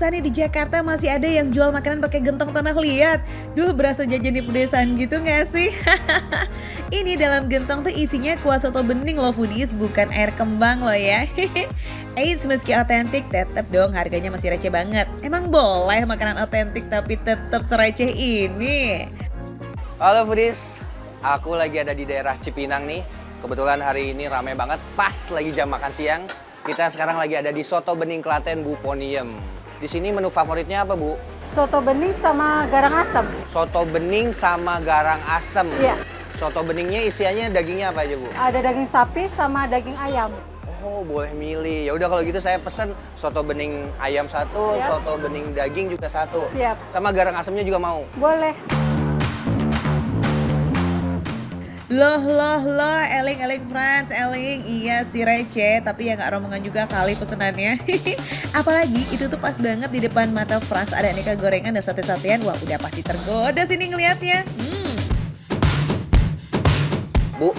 Masa nih di Jakarta masih ada yang jual makanan pakai gentong tanah liat? Duh, berasa jajan di pedesaan gitu gak sih? Ini dalam gentong tuh isinya kuah soto bening loh foodies, bukan air kembang loh ya. Eits, meski otentik tetap dong harganya masih receh banget. Emang boleh makanan otentik tapi tetap sereceh ini? Halo foodies, aku lagi ada di daerah Cipinang nih. Kebetulan hari ini ramai banget, pas lagi jam makan siang. Kita sekarang lagi ada di Soto Bening Klaten Bu Poniem. Di sini menu favoritnya apa, Bu? Soto bening sama garang asem. Soto bening sama garang asem. Iya. Soto beningnya isiannya dagingnya apa aja, Bu? Ada daging sapi sama daging ayam. Oh, boleh milih. Ya udah kalau gitu saya pesen soto bening ayam satu, Siap. soto bening daging juga satu. Siap. Sama garang asemnya juga mau. Boleh. Loh, Eling friends, Eling, iya si receh, tapi ya nggak rombongan juga kali pesenannya. Apalagi itu tuh pas banget di depan mata Frans ada aneka gorengan dan sate-satean, wah udah pasti tergoda sini ngelihatnya. Bu,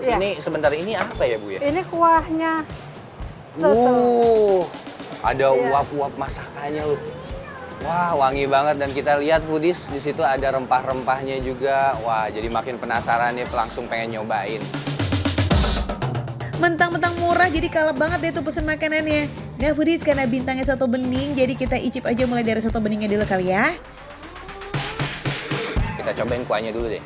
Iya. ini sebentar ini apa ya, Bu ya? Ini kuahnya soto. Ada Iya. uap-uap masakannya loh. Wah, wangi banget dan kita lihat foodies di situ ada rempah-rempahnya juga. Wah, jadi makin penasaran nih, langsung pengen nyobain. Mentang-mentang murah jadi kalap banget deh tuh pesen makanannya. Nah foodies karena bintangnya soto bening, jadi kita icip aja mulai dari soto beningnya dulu kali ya. Kita cobain kuahnya dulu deh.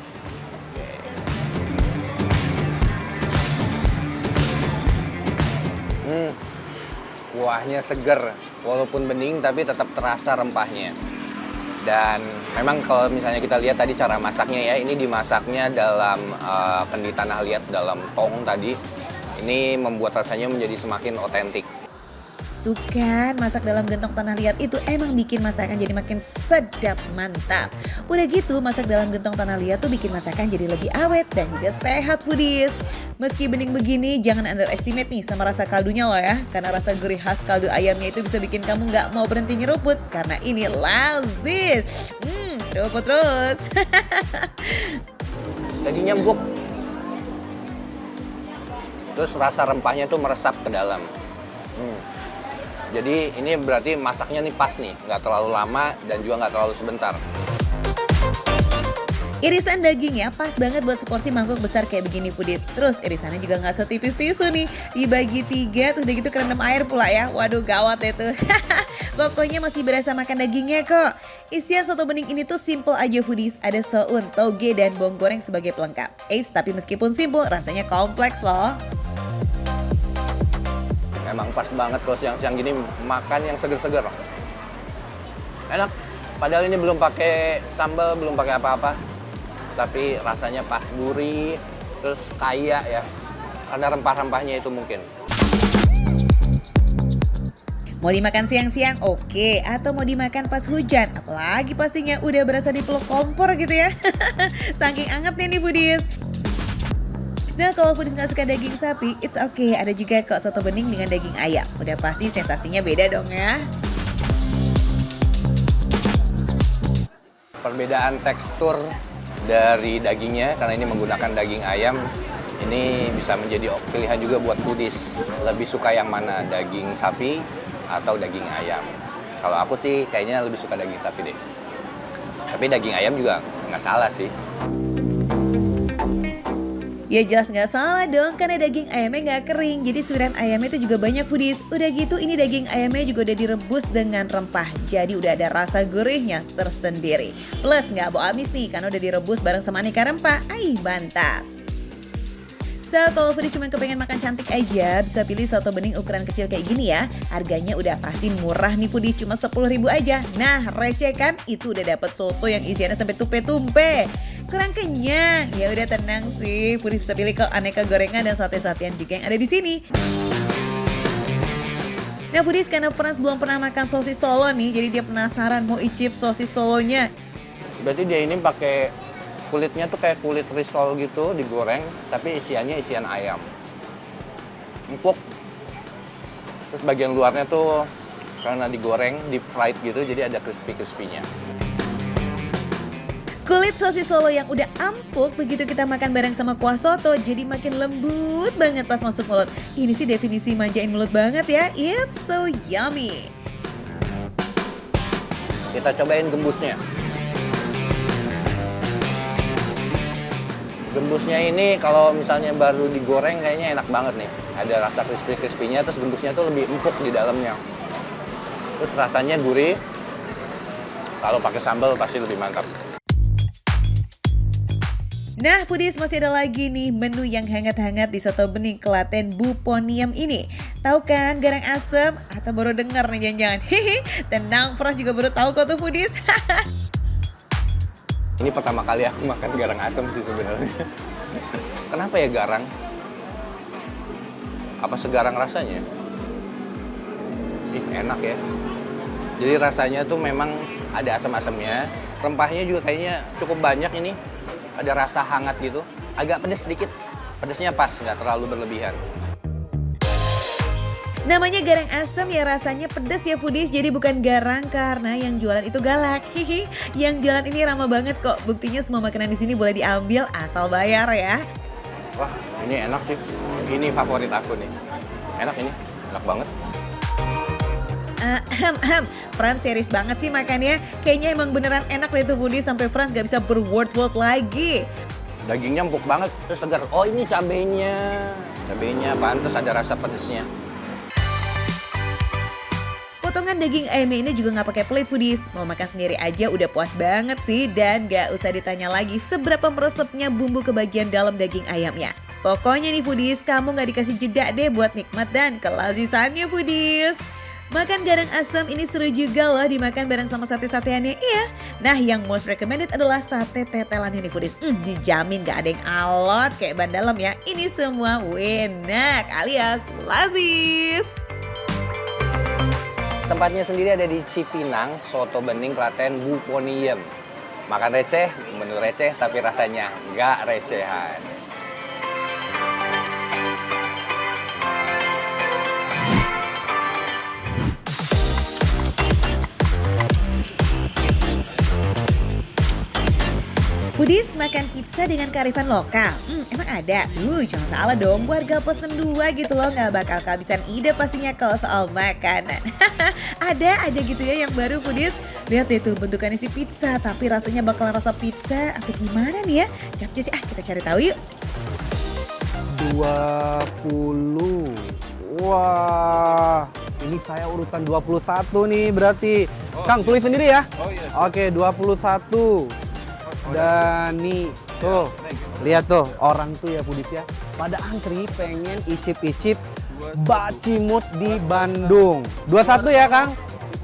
Kuahnya seger, walaupun bening tapi tetap terasa rempahnya. Dan memang kalau misalnya kita lihat tadi cara masaknya ya, ini dimasaknya dalam kendi tanah liat dalam tong tadi. Ini membuat rasanya menjadi semakin otentik. Tuh kan, masak dalam gentong tanah liat itu emang bikin masakan jadi makin sedap, mantap. Udah gitu, masak dalam gentong tanah liat tuh bikin masakan jadi lebih awet dan juga sehat foodies. Meski bening begini, jangan underestimate nih sama rasa kaldunya loh ya. Karena rasa gurih khas kaldu ayamnya itu bisa bikin kamu nggak mau berhenti nyeruput. Karena ini lazis. Seruput terus. Dagingnya empuk. Terus rasa rempahnya tuh meresap ke dalam. Jadi ini berarti masaknya nih pas nih, nggak terlalu lama dan juga nggak terlalu sebentar. Irisan dagingnya pas banget buat seporsi mangkuk besar kayak begini foodies. Terus irisannya juga nggak setipis tisu nih. Dibagi 3 terus udah gitu kerendam air pula ya. Waduh gawat itu. Pokoknya masih berasa makan dagingnya kok. Isian soto bening ini tuh simple aja foodies. Ada soun, toge, dan bawang goreng sebagai pelengkap. Eits, tapi meskipun simple rasanya kompleks loh. Emang pas banget kalau siang-siang gini makan yang seger-seger. Enak. Padahal ini belum pakai sambal, belum pakai apa-apa. Tapi rasanya pas gurih, terus kaya ya. Karena rempah-rempahnya itu mungkin. Mau dimakan siang-siang oke, atau mau dimakan pas hujan. Apalagi pastinya udah berasa dipeluk kompor gitu ya. Saking angetnya nih foodies. Nah kalau foodies nggak suka daging sapi, it's okay. Ada juga kok soto bening dengan daging ayam. Udah pasti sensasinya beda dong ya. Perbedaan tekstur dari dagingnya, karena ini menggunakan daging ayam, ini bisa menjadi pilihan juga buat foodies. Lebih suka yang mana, daging sapi atau daging ayam? Kalau aku sih kayaknya lebih suka daging sapi deh. Tapi daging ayam juga nggak salah sih. Ya jelas nggak salah dong, karena daging ayamnya nggak kering. Jadi suiran ayamnya itu juga banyak foodies. Udah gitu ini daging ayamnya juga udah direbus dengan rempah. Jadi udah ada rasa gurihnya tersendiri. Plus nggak bau amis nih, karena udah direbus bareng sama aneka rempah. Mantap. So, kalau foodies cuma kepengen makan cantik aja, bisa pilih soto bening ukuran kecil kayak gini ya. Harganya udah pasti murah nih foodies, cuma 10.000 aja. Nah, receh kan? Itu udah dapet soto yang isiannya sampai tumpe-tumpe. Kurang kenyang, ya udah tenang sih. Foodies bisa pilih ke aneka gorengan dan sate-satean juga yang ada di sini. Nah foodies, karena Frans belum pernah makan sosis Solo nih, jadi dia penasaran mau icip sosis Solonya. Berarti dia ini pakai kulitnya tuh kayak kulit risol gitu, digoreng, tapi isiannya isian ayam. Empuk. Terus bagian luarnya tuh karena digoreng, deep fried gitu, jadi ada crispy-crispy-nya. Kulit sosis Solo yang udah empuk, begitu kita makan bareng sama kuah soto jadi makin lembut banget pas masuk mulut. Ini sih definisi manjain mulut banget ya, it's so yummy. Kita cobain gembusnya. Gembusnya ini kalau misalnya baru digoreng kayaknya enak banget nih. Ada rasa crispy-crispy-nya, terus gembusnya tuh lebih empuk di dalamnya. Terus rasanya gurih. Kalau pakai sambal pasti lebih mantap. Nah, foodies, masih ada lagi nih menu yang hangat-hangat di Soto Bening Klaten Buponium ini. Tahu kan garang asem? Atau baru dengar nih jangan-jangan? Hehe, tenang, Frans juga baru tahu kok tuh foodies. Ini pertama kali aku makan garang asem sih sebenarnya. Kenapa ya garang? Apa segarang rasanya? Ih, enak ya. Jadi rasanya tuh memang ada asam-asamnya. Rempahnya juga kayaknya cukup banyak ini. Ada rasa hangat gitu. Agak pedas sedikit. Pedasnya pas, nggak terlalu berlebihan. Namanya garang asem ya, rasanya pedas ya foodies, jadi bukan garang karena yang jualan itu galak. Hihi, yang jualan ini ramah banget kok. Buktinya semua makanan di sini boleh diambil asal bayar ya. Wah, ini enak sih. Ini favorit aku nih. Enak ini, enak banget. Frans serius banget sih makannya. Kayaknya emang beneran enak deh tuh foodies, sampai Frans gak bisa berword-word lagi. Dagingnya empuk banget, terus segar. Oh, ini cabenya. Cabenya pantas ada rasa pedesnya. Potongan daging ayamnya ini juga nggak pakai pelit foodies. Mau makan sendiri aja udah puas banget sih. Dan gak usah ditanya lagi seberapa meresepnya bumbu ke bagian dalam daging ayamnya. Pokoknya nih foodies, kamu nggak dikasih jeda deh buat nikmat dan kelazisannya foodies. Makan garang asem ini seru juga loh dimakan bareng sama sate-sateannya, iya. Nah, yang most recommended adalah sate tetelannya nih foodies. Dijamin gak ada yang alot kayak ban dalam ya. Ini semua enak alias lazis. Tempatnya sendiri ada di Cipinang, Soto Bening Klaten Buponium. Makan receh, menu receh tapi rasanya nggak recehan. Foodies, makan pizza dengan kearifan lokal. Emang ada? Jangan salah dong, warga pos 62 gitu loh, nggak bakal kehabisan ide pastinya kalau soal makanan. Ada aja gitu ya yang baru foodies. Lihat deh tuh bentukannya si pizza, tapi rasanya bakalan rasa pizza atau gimana nih ya? Capcus sih, kita cari tahu yuk. 20. Wah, ini saya urutan 21 nih berarti. Kang, tulis sendiri ya? Oh iya. Oke, 21. Dan nih, tuh, lihat tuh, orang tuh ya foodies ya, pada antri pengen icip-icip bacimut di Bandung. 21 ya Kang?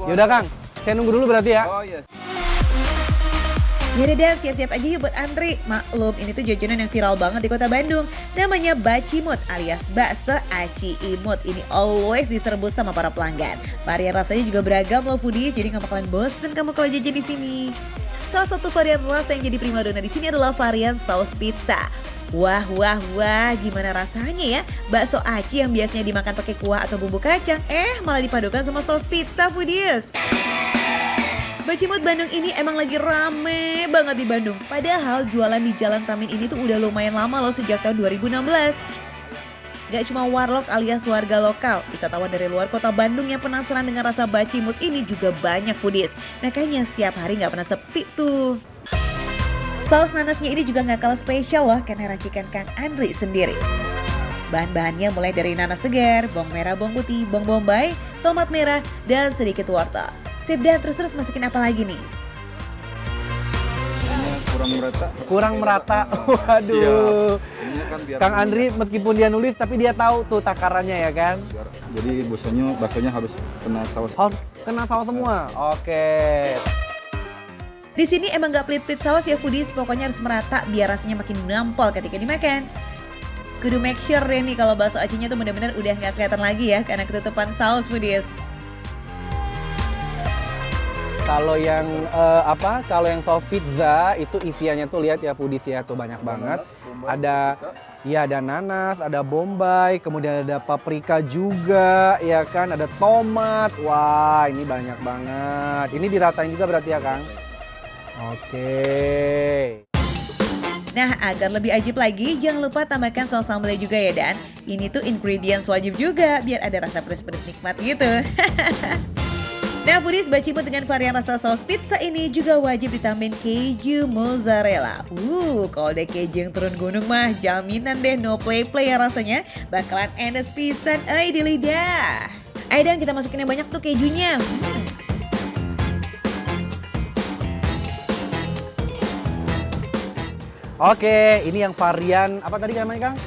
Yaudah Kang, saya nunggu dulu berarti ya. Oh iya. Yaudah dan siap-siap aja yuk buat antri. Maklum, ini tuh jajanan yang viral banget di kota Bandung. Namanya bacimut alias bakso aci imut. Ini always diserbu sama para pelanggan. Varian rasanya juga beragam loh foodies, jadi gak bakalan bosen kamu kalau jajan di sini. Salah satu varian rasa yang jadi primadona di sini adalah varian saus pizza. Wah, gimana rasanya ya? Bakso aci yang biasanya dimakan pakai kuah atau bumbu kacang, malah dipadukan sama saus pizza foodies. Bacimut Bandung ini emang lagi rame banget di Bandung. Padahal jualan di Jalan Tamin ini tuh udah lumayan lama loh, sejak tahun 2016. Gak cuma warlock alias warga lokal, wisatawan dari luar kota Bandung yang penasaran dengan rasa bacimut ini juga banyak foodies. Makanya setiap hari gak pernah sepi tuh. Saus nanasnya ini juga gak kalah spesial loh karena racikan Kang Andri sendiri. Bahan-bahannya mulai dari nanas segar, bawang merah, bawang putih, bawang bombay, tomat merah, dan sedikit wortel. Sip, dan terus masukin apa lagi nih? Kurang merata. Waduh. Kang Andri meskipun dia nulis tapi dia tahu tuh takarannya ya kan? Jadi baksonya harus kena saus. Harus kena saus semua. Oke. Di sini emang gak pelit-pelit saus ya foodies, pokoknya harus merata biar rasanya makin nampol ketika dimakan. Kudu make sure ya nih kalau bakso acinya tuh benar-benar udah gak kelihatan lagi ya karena ketutupan saus foodies. Kalau yang kalau yang saus pizza itu isiannya tuh lihat ya foodies ya, tuh banyak banget. Ada nanas, ada bombay, kemudian ada paprika juga, ya kan, ada tomat. Wah, ini banyak banget. Ini diratain juga berarti ya, Kang? Oke. Nah, agar lebih ajib lagi, jangan lupa tambahkan saus sambalnya juga ya, Dan. Ini tuh ingredients wajib juga biar ada rasa pedes-pedes nikmat gitu. Nah, foodies, bacimut dengan varian rasa saus pizza ini juga wajib ditambahin keju mozzarella. Kalau ada keju yang turun gunung mah jaminan deh no play-play ya rasanya. Bakalan enes pisan di lidah. Ayo dan kita masukin yang banyak tuh kejunya. Oke, ini yang varian apa tadi namanya Kang?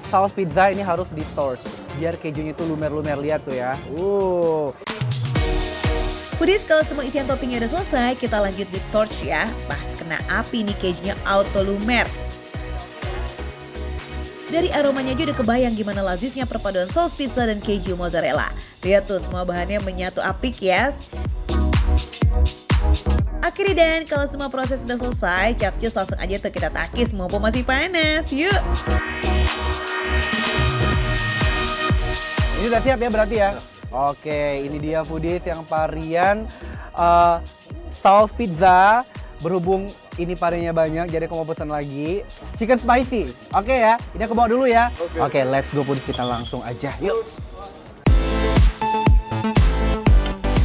Saus pizza ini harus di torch biar kejunya itu lumer-lumer, lihat tuh ya. Foodies, kalau semua isian toppingnya udah selesai, kita lanjut di torch ya. Pas kena api nih kejunya auto lumer. Dari aromanya aja udah kebayang gimana lazisnya perpaduan saus pizza dan keju mozzarella. Lihat tuh semua bahannya menyatu apik ya. Akhirnya dan kalau semua proses sudah selesai, capcus langsung aja tuh kita takis mumpung masih panas. Yuk! Ini udah siap ya berarti ya? Oke, ini dia foodies yang varian saus pizza. Berhubung ini variannya banyak, jadi aku mau pesan lagi chicken spicy. Oke ya, ini aku bawa dulu ya. Oke, let's go foodies, kita langsung aja. Yuk!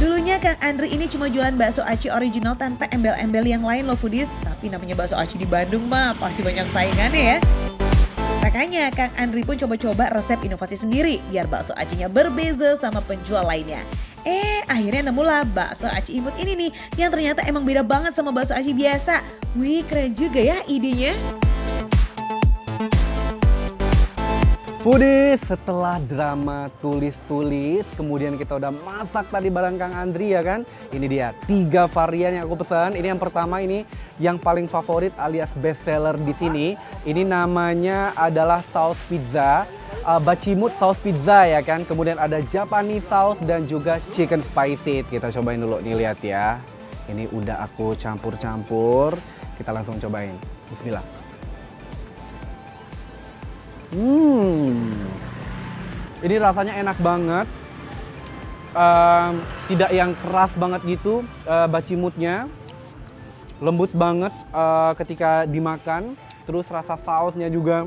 Dulunya Kang Andri ini cuma jualan bakso aci original tanpa embel-embel yang lain loh foodies. Tapi namanya bakso aci di Bandung mah pasti banyak saingannya ya. Makanya Kang Andri pun coba-coba resep inovasi sendiri biar bakso acinya berbeza sama penjual lainnya. Akhirnya nemulah bakso aci imut ini nih yang ternyata emang beda banget sama bakso aci biasa. Wih, keren juga ya idenya. Foodies, setelah drama tulis-tulis, kemudian kita udah masak tadi bareng Kang Andri ya kan. Ini dia 3 varian yang aku pesan. Ini yang pertama, ini yang paling favorit alias best seller di sini. Ini namanya adalah saus pizza, bacimut saus pizza ya kan. Kemudian ada Japanese sauce dan juga chicken spicy. Kita cobain dulu nih, lihat ya. Ini udah aku campur-campur. Kita langsung cobain. Bismillah. Ini rasanya enak banget, tidak yang keras banget gitu, bacimutnya lembut banget ketika dimakan. Terus rasa sausnya juga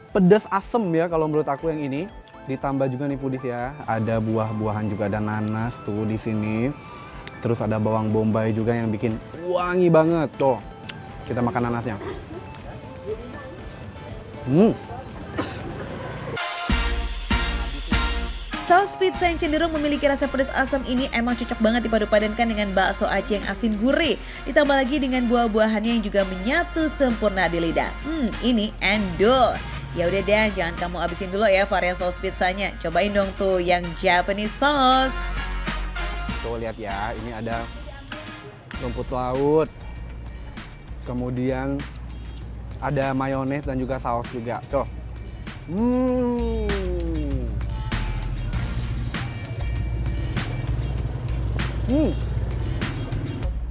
pedas asem ya kalau menurut aku yang ini. Ditambah juga nih foodies ya, ada buah-buahan juga, ada nanas tuh di sini. Terus ada bawang bombay juga yang bikin wangi banget. Tuh, kita makan nanasnya. Saus pizza yang cenderung memiliki rasa pedas asam ini emang cocok banget dipadu-padankan dengan bakso aci yang asin gurih. Ditambah lagi dengan buah-buahannya yang juga menyatu sempurna di lidah. Ini endul. Ya udah deh, jangan kamu habisin dulu ya varian saus pizzanya. Cobain dong tuh yang Japanese sauce. Tuh lihat ya, ini ada rumput laut. Kemudian ada mayones dan juga saus juga. Tuh.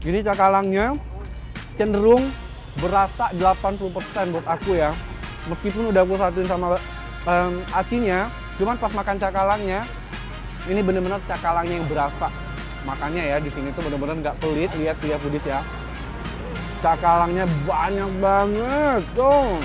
Ini cakalangnya cenderung berasa 80% buat aku ya. Meskipun udah aku satuin sama acinya, cuman pas makan cakalangnya, ini bener-bener cakalangnya yang berasa. Makanya ya di sini tuh bener-bener nggak pelit. Lihat tuh ya foodies ya. Cakalangnya banyak banget tuh.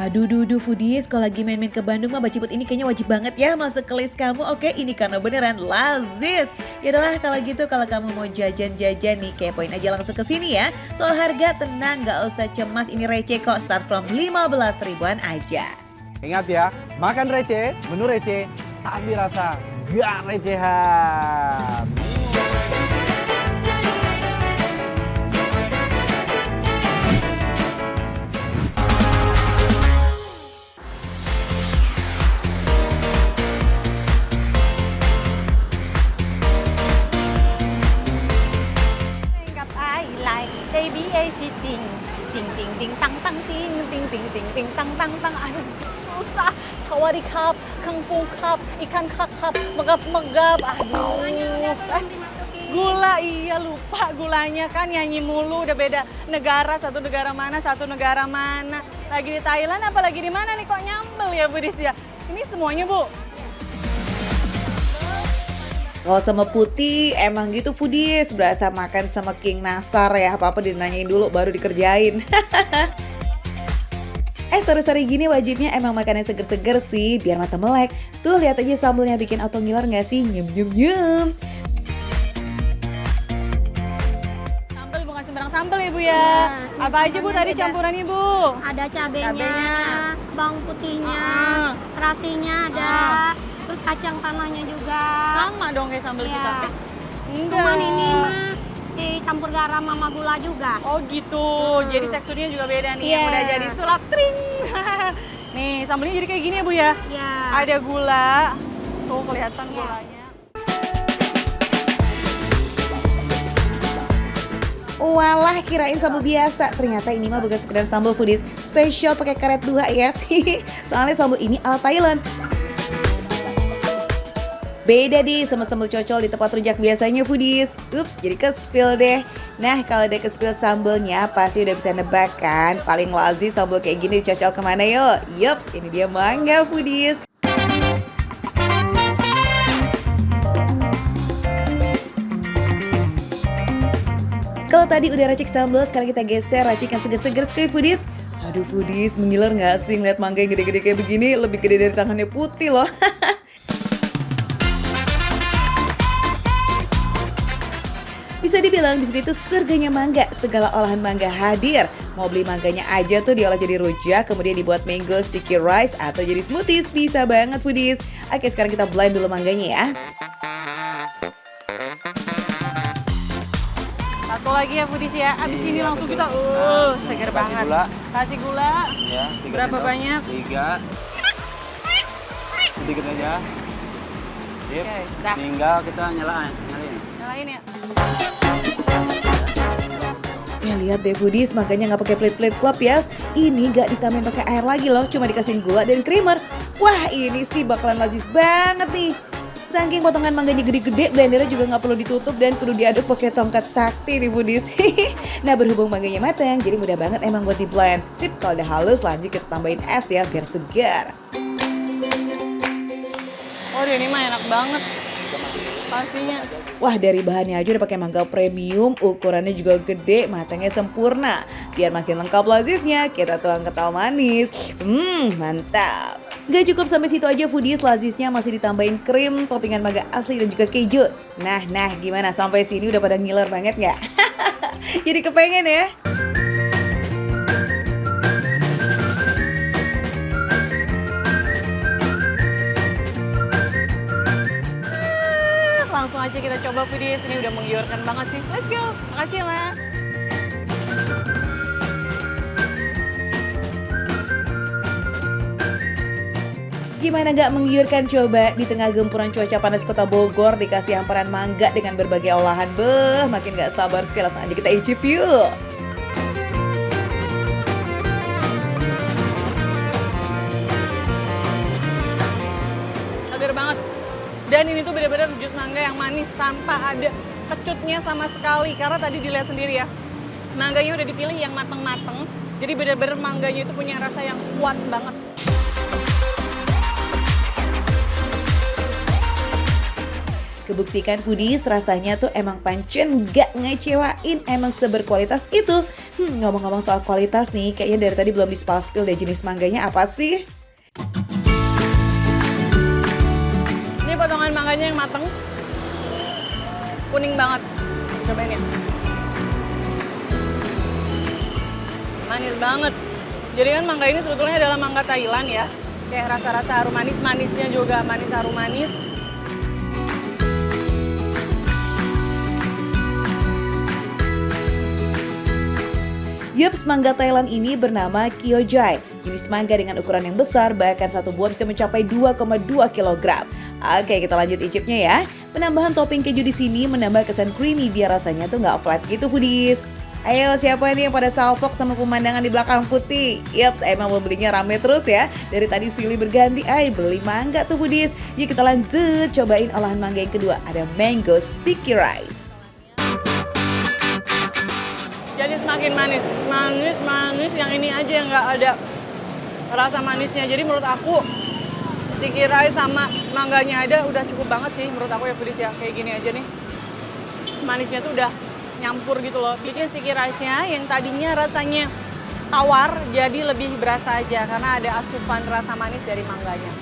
Aduh foodies, kalau lagi main-main ke Bandung mah bacimut ini kayaknya wajib banget ya masuk ke list kamu. Oke, ini karena beneran lazis. Yaudahlah kalau gitu, kalau kamu mau jajan-jajan nih, kepoin aja langsung ke sini ya. Soal harga tenang, gak usah cemas, ini receh kok, start from 15 ribuan aja. Ingat ya, makan receh, menu receh, tapi rasa gak recehan. Aduh, susah. Sawadikap, kangpungkap, ikan kakap, megap-megap. Aduh. Gula, iya lupa gulanya kan, nyanyi mulu, udah beda negara, satu negara mana. Lagi di Thailand apa lagi di mana nih, kok nyambel ya Bu Dis ya? Ini semuanya Bu. Kalau sama putih emang gitu foodies, berasa makan sama King Nasar ya, apa-apa dinanyain dulu baru dikerjain. Sore-sore gini wajibnya emang makan yang seger-seger sih, biar mata melek. Tuh lihat aja sambelnya bikin auto ngiler nggak sih? Nyum nyum nyum. Sambal bukan sembarang sambal ya Bu ya. Apa aja Bu tadi campurannya Bu? Ada cabenya, bawang putihnya, Ah. terasinya ada, terus kacang tanahnya juga. Sama dong kayak sambal Ya. kita. Cuman ini mah dicampur garam sama gula juga. Oh gitu, jadi teksturnya juga beda nih, yang Iya. udah jadi sulap tring. Nih sambalnya jadi kayak gini ya Bu ya. Ya. Ada gula, tuh kelihatan gulanya. Walah, kirain sambal biasa. Ternyata ini mah bukan sekedar sambal foodies, spesial pakai karet 2 ya sih. Soalnya sambal ini ala Thailand. Beda deh sama sambal cocol di tempat rujak biasanya foodies. Ups, jadi ke-spill deh. Nah, kalau udah ke-spill sambelnya pasti udah bisa nebak kan. Paling lazim sambal kayak gini dicocol kemana yuk? Yups, ini dia mangga foodies. Kalau tadi udah racik sambal, sekarang kita geser racik yang seger-seger sekali foodies. Aduh foodies, mengiler gak sih ngeliat mangga yang gede-gede kayak begini? Lebih gede dari tangannya Putih loh. Bisa dibilang di sini tuh surganya mangga, segala olahan mangga hadir. Mau beli mangganya aja tuh diolah jadi rujak, kemudian dibuat mango sticky rice atau jadi smoothies, bisa banget foodies. Oke, sekarang kita blend dulu mangganya ya. Satu lagi ya foodies ya, abis ini langsung kita, segar banget. gula. Kasih gula, Ya, berapa banyak? 3. Sedikit aja. Sip. Oke, dah. Tinggal kita nyalain. Nyalain ya. Ya lihat deh foodies, mangganya nggak pakai pelit-pelit klop ya. Ini nggak ditambahin pakai air lagi loh, cuma dikasihin gula dan creamer. Wah ini sih bakalan lazis banget nih. Saking potongan mangganya gede-gede, blendernya juga nggak perlu ditutup dan kudu diaduk pakai tongkat sakti nih foodies. Nah berhubung mangganya matang, jadi mudah banget emang buat di blend. Sip, kalau udah halus lanjut kita tambahin es ya biar segar. Oh ini mah enak banget. Pastinya. Wah dari bahannya aja udah pakai mangga premium, ukurannya juga gede, matangnya sempurna. Biar makin lengkap lazisnya, kita tuang kental manis. Mantap. Gak cukup sampai situ aja foodies, lazisnya masih ditambahin krim, toppingan mangga asli dan juga keju. Nah gimana sampai sini udah pada ngiler banget nggak? Jadi kepengen ya? Langsung aja kita coba foodies, ini udah menggiurkan banget sih. Let's go, makasih ya Mas. Gimana gak menggiurkan coba di tengah gempuran cuaca panas kota Bogor dikasih hamparan mangga dengan berbagai olahan. Makin gak sabar sekali, langsung aja kita icip yuk. Segar banget. Dan ini tuh benar-benar jus mangga yang manis tanpa ada kecutnya sama sekali. Karena tadi dilihat sendiri ya, mangganya udah dipilih yang mateng-mateng. Jadi benar-benar mangganya itu punya rasa yang kuat banget. Kebuktikan foodies rasanya tuh emang pancen gak ngecewain, emang seberkualitas itu. Ngomong-ngomong soal kualitas nih, kayaknya dari tadi belum di-spill deh jenis mangganya apa sih? Ini potongan mangganya yang mateng, kuning banget. Cobain ya. Manis banget. Jadi kan mangga ini sebetulnya adalah mangga Thailand ya. Kayak rasa-rasa harum manis-manisnya juga manis harum manis. Yups, mangga Thailand ini bernama Kyojai. Jenis mangga dengan ukuran yang besar, bahkan satu buah bisa mencapai 2,2 kg. Oke, kita lanjut icipnya ya. Penambahan topping keju di sini menambah kesan creamy biar rasanya tuh nggak flat gitu foodies. Ayo siapa nih yang pada salfok sama pemandangan di belakang Putih? Yups, emang pembelinya rame terus ya. Dari tadi silih berganti, beli mangga tuh foodies. Yuk kita lanjut, cobain olahan mangga yang kedua. Ada mango sticky rice. Jadi semakin manis, manis yang ini aja yang nggak ada rasa manisnya. Jadi menurut aku sticky rice sama mangganya ada udah cukup banget sih menurut aku ya foodies ya. Kayak gini aja nih, manisnya tuh udah nyampur gitu loh. Bikin sticky rice-nya yang tadinya rasanya tawar, jadi lebih berasa aja karena ada asupan rasa manis dari mangganya.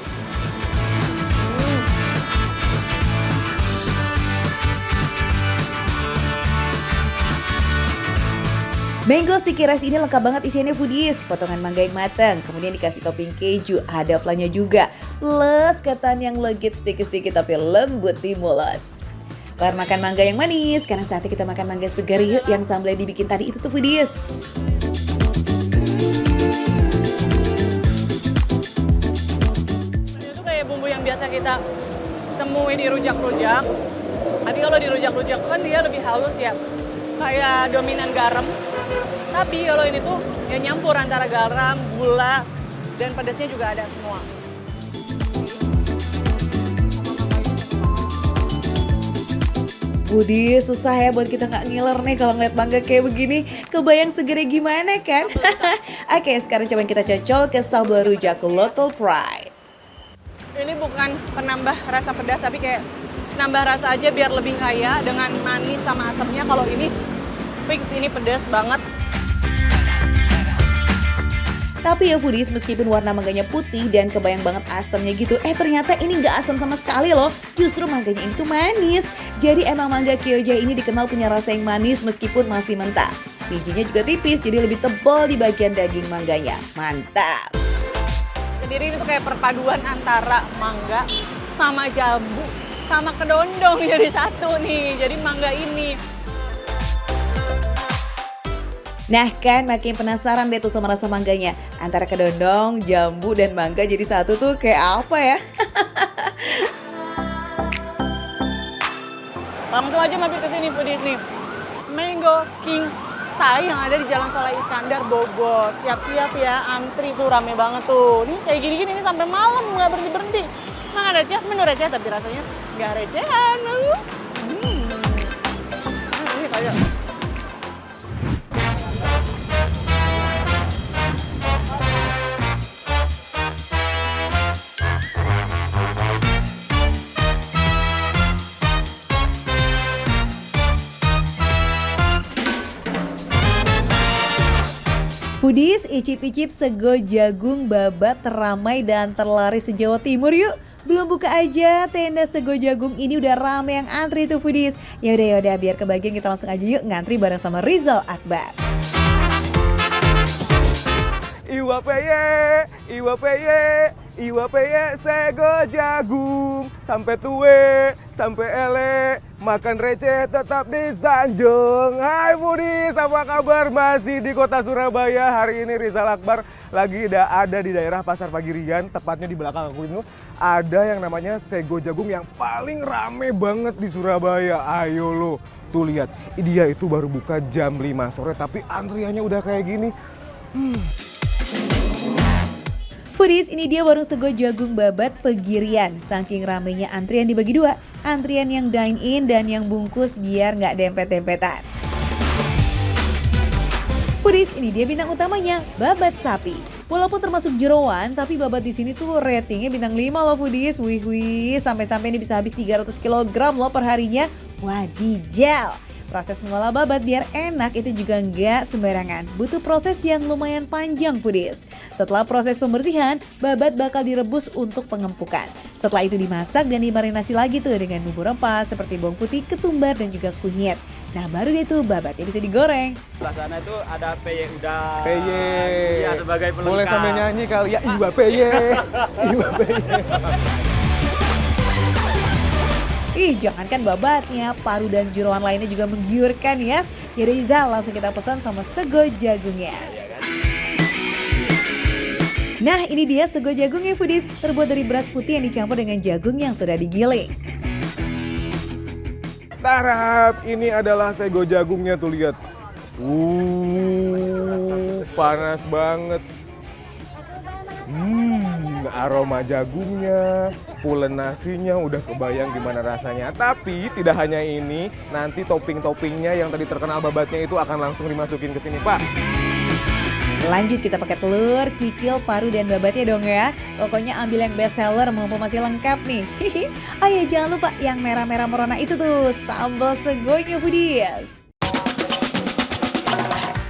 Mango sticky rice ini lengkap banget isiannya foodies. Potongan mangga yang matang, kemudian dikasih topping keju, ada flannya juga. Plus ketan yang legit sedikit-sedikit tapi lembut di mulut. Kelar makan mangga yang manis, sekarang saatnya kita makan mangga segar yuk yang sambalnya dibikin tadi itu tuh foodies. Itu kayak bumbu yang biasa kita temuin di rujak-rujak. Tapi kalau di rujak-rujak kan dia lebih halus ya. Kayak dominan garam. Tapi kalau ini tuh ya nyampur antara garam, gula, dan pedasnya juga ada semua. Budi, susah ya buat kita nggak ngiler nih kalau ngeliat mangga kayak begini. Kebayang segernya gimana kan? Oke, sekarang coba kita cocol ke sambal rujak local pride. Ini bukan penambah rasa pedas, tapi kayak nambah rasa aja biar lebih kaya dengan manis sama asamnya. Kalau ini fix ini pedas banget. Tapi ya foodies, meskipun warna mangganya putih dan kebayang banget asamnya gitu, ternyata ini nggak asam sama sekali loh. Justru mangganya ini tuh manis. Jadi emang mangga Kyoja ini dikenal punya rasa yang manis meskipun masih mentah. Bijinya juga tipis, jadi lebih tebal di bagian daging mangganya. Mantap! Jadi ini tuh kayak perpaduan antara mangga sama jambu sama kedondong jadi satu nih. Jadi mangga ini. Nah kan makin penasaran deh tuh sama rasa mangganya. Antara kedondong, jambu, dan mangga jadi satu tuh kayak apa ya? Langsung aja mampir ke sini foodies nih. Mango King Thai yang ada di Jalan Soleh Iskandar Bogor. Siap-siap ya, antri tuh rame banget tuh. Nih kayak gini-gini ini sampai malam nggak berhenti-berhenti. Makan receh, menu receh tapi rasanya nggak recehan. Ini kayak Foodies, icip-icip sego jagung babat teramai dan terlaris se-Jawa Timur yuk. Belum buka aja, tenda sego jagung ini udah rame yang antri tuh foodies. Yaudah biar kebagian kita langsung aja yuk ngantri bareng sama Rizal Akbar. Iwa peye, sego jagung. Sampai tue, sampai ele, makan receh tetap disanjung. Hai foodies, apa kabar? Masih di kota Surabaya. Hari ini Rizal Akbar lagi ada di daerah Pasar Pagirian. Tepatnya di belakang aku ini ada yang namanya sego jagung yang paling rame banget di Surabaya. Ayo lo, tuh lihat, dia itu baru buka jam 5 sore tapi antriannya udah kayak gini. Foodies, ini dia warung sego jagung babat Pegirian. Saking ramenya antrian dibagi dua. Antrian yang dine in dan yang bungkus biar nggak dempet-dempetan. Foodies, ini dia bintang utamanya, babat sapi. Walaupun termasuk jeroan, tapi babat di sini tuh ratingnya bintang 5 loh foodies. Wih, sampai-sampai ini bisa habis 300 kg loh perharinya. Wadidaw. Proses mengolah babat biar enak itu juga nggak sembarangan. Butuh proses yang lumayan panjang foodies. Setelah proses pembersihan, babat bakal direbus untuk pengempukan. Setelah itu dimasak dan dimarinasi lagi tuh dengan bumbu rempah seperti bawang putih, ketumbar, dan juga kunyit. Nah baru deh tuh babatnya bisa digoreng. Sebelah sana itu ada peye udang. Peye. Iya, sebagai pelengkap. Boleh sambil nyanyi kali ya, Iwa peye. Iwa peye. Ih, jangankan babatnya, paru dan jeroan lainnya juga menggiurkan ya. Yaudah Izal, langsung kita pesan sama sego jagungnya. Nah ini dia sego jagungnya foodies, terbuat dari beras putih yang dicampur dengan jagung yang sudah digiling. Tarap, ini adalah sego jagungnya tuh lihat. Panas banget. Aroma jagungnya, pulen nasinya udah kebayang gimana rasanya. Tapi tidak hanya ini, nanti topping-toppingnya yang tadi terkenal babatnya itu akan langsung dimasukin ke sini, Pak. Lanjut kita pakai telur, kikil, paru, dan babatnya dong ya. Pokoknya ambil yang best seller mumpung masih lengkap nih. Oh ya jangan lupa yang merah-merah merona itu tuh, sambal segonya foodies.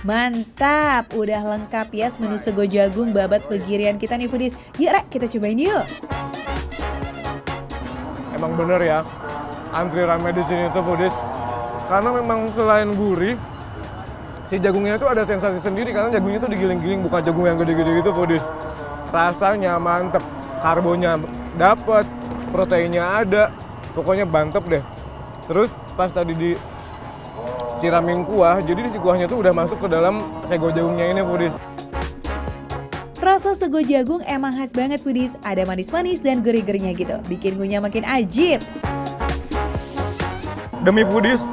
Mantap, udah lengkap ya menu sego jagung babat pegirian kita nih foodies. Yuk Ra, kita cobain yuk. Emang bener ya, antri ramai di sini tuh foodies. Karena memang selain gurih, si jagungnya itu ada sensasi sendiri karena jagungnya itu digiling-giling, bukan jagung yang gede-gede gitu foodies. Rasanya mantep, karbonya dapet, proteinnya ada, pokoknya mantep deh. Terus pas tadi disiramin kuah, jadi si kuahnya tuh udah masuk ke dalam sego jagungnya ini foodies. Rasa sego jagung emang khas banget foodies, ada manis-manis dan gurih-gurihnya gitu, bikin ngunyah makin ajib. Demi foodies,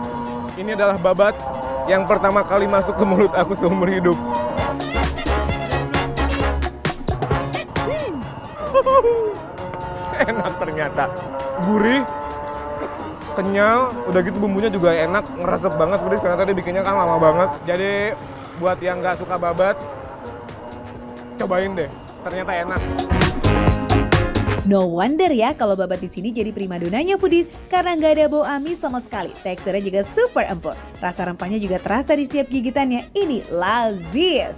ini adalah babat yang pertama kali masuk ke mulut aku seumur hidup. Enak ternyata, gurih, kenyal, udah gitu bumbunya juga enak, ngeresep banget foodies karena tadi bikinnya kan lama banget. Jadi buat yang nggak suka babat, cobain deh, ternyata enak. No wonder ya kalau babat di sini jadi primadonanya foodies karena nggak ada bau amis sama sekali. Teksturnya juga super empuk. Rasa rempahnya juga terasa di setiap gigitannya. Ini lazis.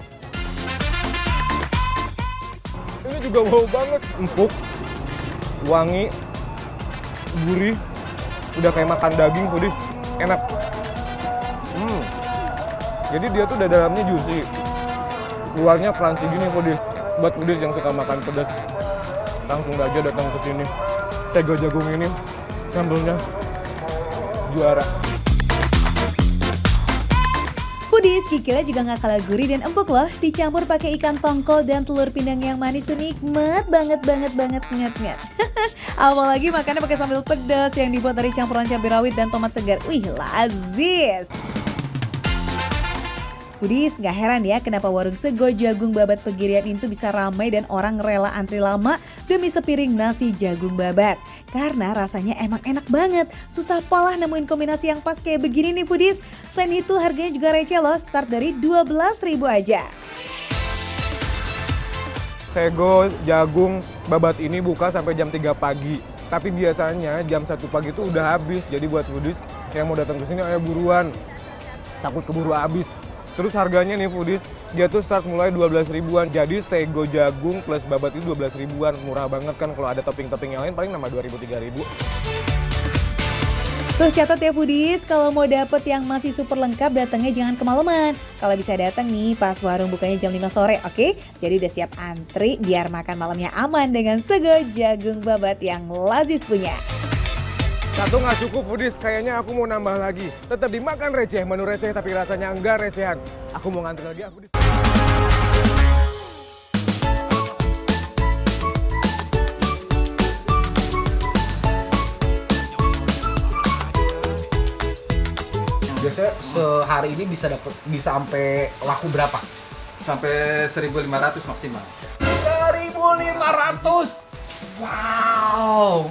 Ini juga wow banget, empuk, wangi, gurih, udah kayak makan daging foodies, enak. Jadi dia tuh udah dalamnya juicy, luarnya crunchy gini foodies. Buat foodies yang suka makan pedas, langsung aja datang ke sini. Sego jagung ini sambelnya juara. Foodies, kikilnya juga nggak kalah gurih dan empuk loh. Dicampur pakai ikan tongkol dan telur pindang yang manis tuh nikmat banget nget. Apalagi makannya pakai sambal pedas yang dibuat dari campuran cabai rawit dan tomat segar. Wih, lazis. Foodies, nggak heran ya kenapa warung sego jagung babat pegirian itu bisa ramai dan orang rela antri lama demi sepiring nasi jagung babat. Karena rasanya emang enak banget. Susah pola nemuin kombinasi yang pas kayak begini nih foodies. Selain itu harganya juga receh loh, start dari 12.000 aja. Sego jagung babat ini buka sampai jam 3 pagi. Tapi biasanya jam 1 pagi itu udah habis. Jadi buat foodies yang mau datang ke sini ayo buruan. Takut keburu habis. Terus harganya nih foodies, dia tuh start mulai 12 ribuan. Jadi sego jagung plus babat itu 12 ribuan. Murah banget kan, kalau ada topping-topping yang lain paling nambah 2.000-3.000. Tuh catat ya foodies, kalau mau dapet yang masih super lengkap datangnya jangan kemalaman. Kalau bisa datang nih pas warung bukanya jam 5 sore, oke? Jadi udah siap antri biar makan malamnya aman dengan sego jagung babat yang lazis punya. Satu nggak cukup foodies, kayaknya aku mau nambah lagi. Tetap dimakan receh, menu receh tapi rasanya enggak recehan. Aku mau ngantri lagi foodies. Biasanya sehari ini bisa sampai laku berapa? Sampai 1.500 maksimal. 1.500. Wow.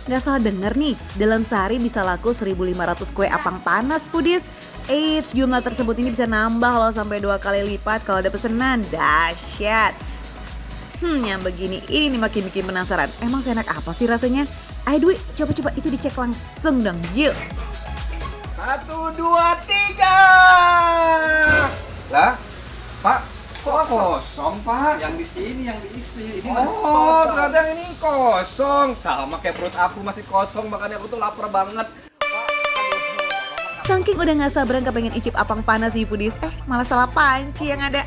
Nggak salah denger nih, dalam sehari bisa laku 1.500 kue apang panas foodies. Eits, jumlah tersebut ini bisa nambah loh sampai 2 kali lipat kalau ada pesanan. Dahsyat. Yang begini ini nih makin bikin penasaran. Emang seenak apa sih rasanya? Ayo Dwi, coba-coba itu dicek langsung dong, yuk. 1, 2, 3. Lah, Pak, kok kosong Pak? Yang di sini yang diisi. Ini Oh, ternyata yang ini kosong. Sama kayak perut aku masih kosong, makanya aku tuh lapar banget. Saking udah gak sabaran kepengen icip apang panas di foodies, malah salah panci yang ada.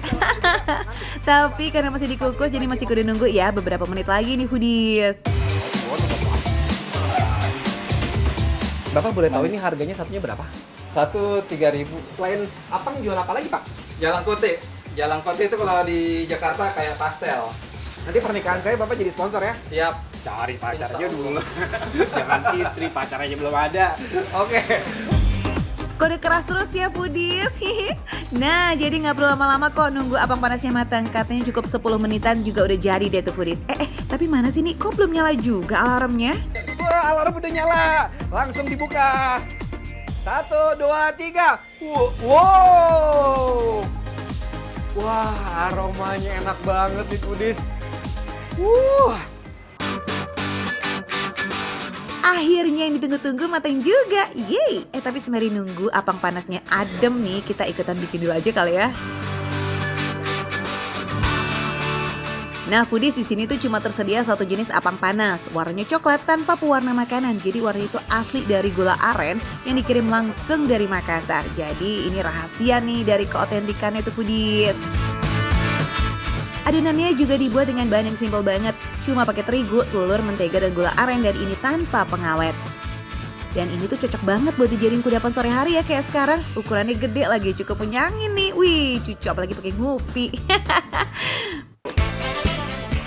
Tapi karena masih dikukus jadi masih kudu nunggu ya beberapa menit lagi nih foodies. Bapak boleh tahu ini harganya satunya berapa? satu 3.000. Selain apang jual apa lagi Pak? Jalan Kote. Jalan Kote itu kalau di Jakarta kayak pastel. Nanti pernikahan saya Bapak jadi sponsor ya? Siap. Cari pacar aja Insya dulu. Jangan istri, pacar aja belum ada. Oke. Kode keras terus ya foodies. Nah, jadi nggak perlu lama-lama kok nunggu apang panasnya matang. Katanya cukup 10 menitan juga udah jadi deh tuh foodies. Tapi mana sih nih? Kok belum nyala juga alarmnya? Wah, alarm udah nyala. Langsung dibuka. 1, 2, 3. Wow. Wah, aromanya enak banget nih foodies. Akhirnya yang ditunggu-tunggu matang juga. Yeay. Tapi sembari nunggu apang panasnya adem nih, kita ikutan bikin dulu aja kali ya. Nah, foodies di sini tuh cuma tersedia satu jenis apang panas, warnanya coklat tanpa pewarna makanan. Jadi warna itu asli dari gula aren yang dikirim langsung dari Makassar. Jadi ini rahasia nih dari keotentikannya tuh foodies. Adonannya juga dibuat dengan bahan yang simpel banget, cuma pakai terigu, telur, mentega, dan gula aren, dan ini tanpa pengawet. Dan ini tuh cocok banget buat dijadiin kudapan sore hari ya kayak sekarang. Ukurannya gede lagi, cukup menyangin nih. Wih, cucu apalagi pakai ngopi.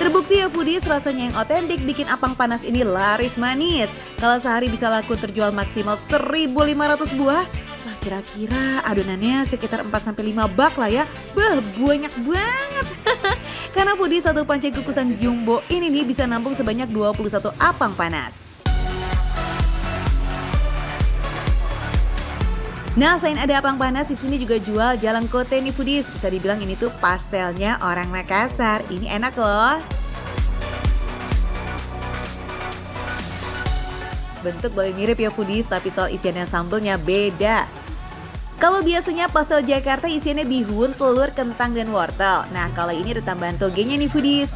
Terbukti ya foodies, rasanya yang otentik bikin apang panas ini laris manis. Kalau sehari bisa laku terjual maksimal 1.500 buah. Wah, kira-kira adonannya sekitar 4-5 bak lah ya. Bah, banyak banget. Karena foodies satu panci kukusan jumbo ini nih bisa nampung sebanyak 21 apang panas. Nah, selain ada apang panas, di sini juga jual jalangkote nih foodies. Bisa dibilang ini tuh pastelnya orang Makassar. Ini enak loh. Bentuk boleh mirip ya foodies, tapi soal isian dan sambelnya beda. Kalau biasanya pastel Jakarta isiannya bihun, telur, kentang, dan wortel. Nah, kalau ini ada tambahan togenya nih foodies.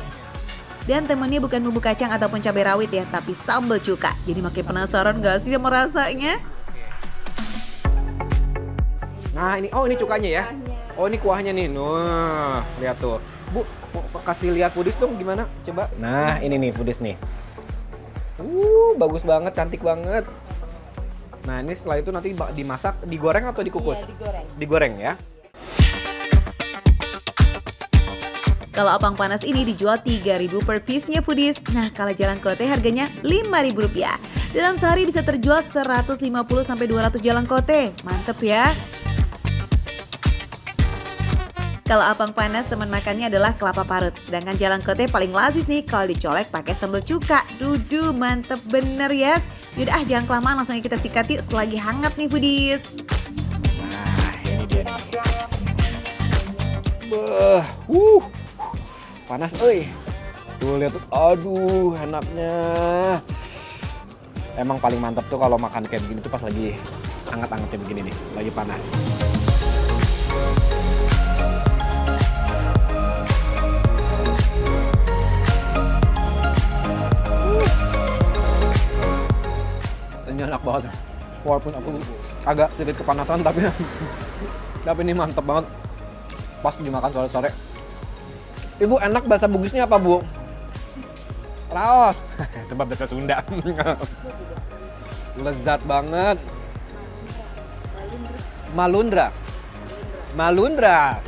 Dan temennya bukan bumbu kacang ataupun cabai rawit ya, tapi sambal cuka. Jadi makin penasaran gak sih sama rasanya? Nah ini, oh ini cukanya ya? Oh ini kuahnya nih, nah lihat tuh. Bu, kasih lihat foodies dong gimana? Coba. Nah ini nih foodies nih. Bagus banget, cantik banget. Nah ini setelah itu nanti dimasak, digoreng atau dikukus? Iya, digoreng. Digoreng ya? Kalau apang panas ini dijual 3.000 per piece-nya foodies. Nah, kalau jalangkote harganya Rp5.000. Dalam sehari bisa terjual 150-200 jalangkote. Mantep ya. Kalau apang panas teman makannya adalah kelapa parut. Sedangkan jalangkote paling lazis nih kalau dicolek pakai sambal cuka. Dudu, mantep bener ya. Yaudah jangan kelamaan, langsung kita sikat yuk selagi hangat nih foodies. Nah ini dia nih. Panas euy. Tuh lihat tuh, aduh enaknya. Emang paling mantap tuh kalau makan kayak begini tuh pas lagi hangat-hangatnya begini nih, lagi panas. Ini enak banget. Walaupun aku agak sedikit kepanasan tapi ini mantap banget. Pas dimakan sore-sore. Ibu enak bahasa Bugisnya apa Bu? Raos. Coba bahasa Sunda. Lezat banget. Malundra. Malundra.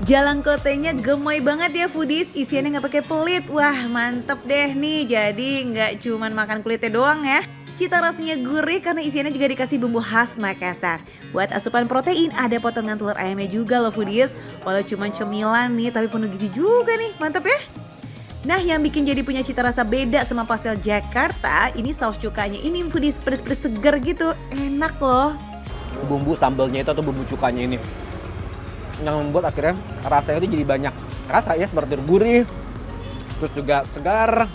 Jalangkotenya gemoy banget ya foodies, isiannya nggak pakai pelit. Wah mantep deh nih, jadi nggak cuman makan kulitnya doang ya. Cita rasanya gurih karena isiannya juga dikasih bumbu khas Makassar. Buat asupan protein ada potongan telur ayamnya juga loh foodies. Walau cuma cemilan nih tapi penuh gizi juga nih, mantep ya. Nah yang bikin jadi punya cita rasa beda sama pastel Jakarta, ini saus cukanya ini foodies pedes-pedes seger gitu, enak loh. Bumbu sambelnya itu atau bumbu cukanya ini yang membuat akhirnya rasanya itu jadi banyak rasa ya, seperti gurih, terus juga segar,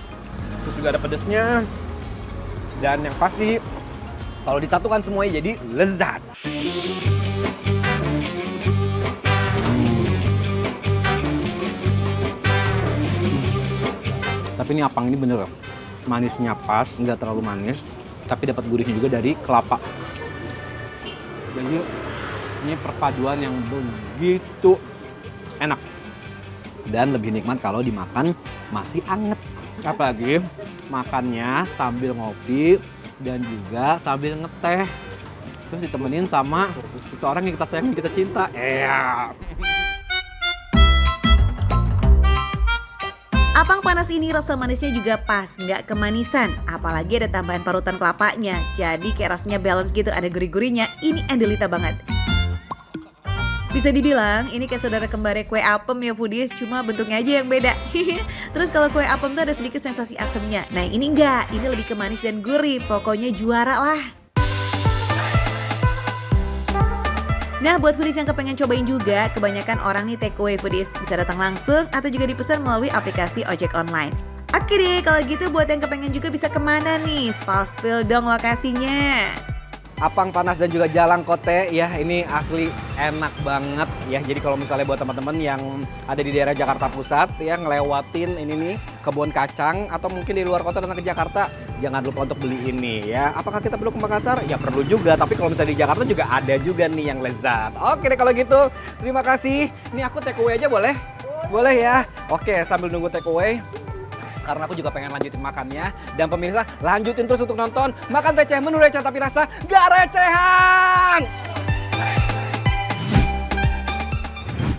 terus juga ada pedesnya, dan yang pasti kalau disatukan semuanya jadi lezat. Tapi ini apang ini bener manisnya pas, nggak terlalu manis, tapi dapat gurihnya juga dari kelapa. Jadi ini perpaduan yang begitu enak dan lebih nikmat kalau dimakan masih anget. Apalagi makannya sambil ngopi dan juga sambil ngeteh, terus ditemenin sama seseorang yang kita sayang, yang kita cinta. Apang panas ini rasa manisnya juga pas, nggak kemanisan. Apalagi ada tambahan parutan kelapanya. Jadi kayak rasanya balance gitu, ada gurih-gurihnya. Ini Andelita banget. Bisa dibilang ini kayak saudara kembarnya kue apem ya foodies, cuma bentuknya aja yang beda. Terus kalau kue apem tuh ada sedikit sensasi asemnya. Nah ini enggak, ini lebih ke manis dan gurih. Pokoknya juara lah. Nah buat foodies yang kepengen cobain juga, kebanyakan orang nih take away foodies. Bisa datang langsung atau juga dipesan melalui aplikasi ojek online. Oke deh, kalau gitu buat yang kepengen juga bisa kemana nih? Spill dong lokasinya. Apang Panas dan juga Jalangkote ya, ini asli enak banget ya. Jadi kalau misalnya buat teman-teman yang ada di daerah Jakarta Pusat ya, ngelewatin ini nih kebun kacang atau mungkin di luar kota datang ke Jakarta, jangan lupa untuk beli ini ya. Apakah kita perlu ke Makassar? Ya perlu juga, tapi kalau misalnya di Jakarta juga ada juga nih yang lezat. Oke deh kalau gitu, terima kasih. Ini aku take away aja boleh? Boleh ya. Oke, sambil nunggu take away, karena aku juga pengen lanjutin makannya. Dan pemirsa, lanjutin terus untuk nonton Makan Receh, Menu Receh Tapi Rasa Gak Recehan!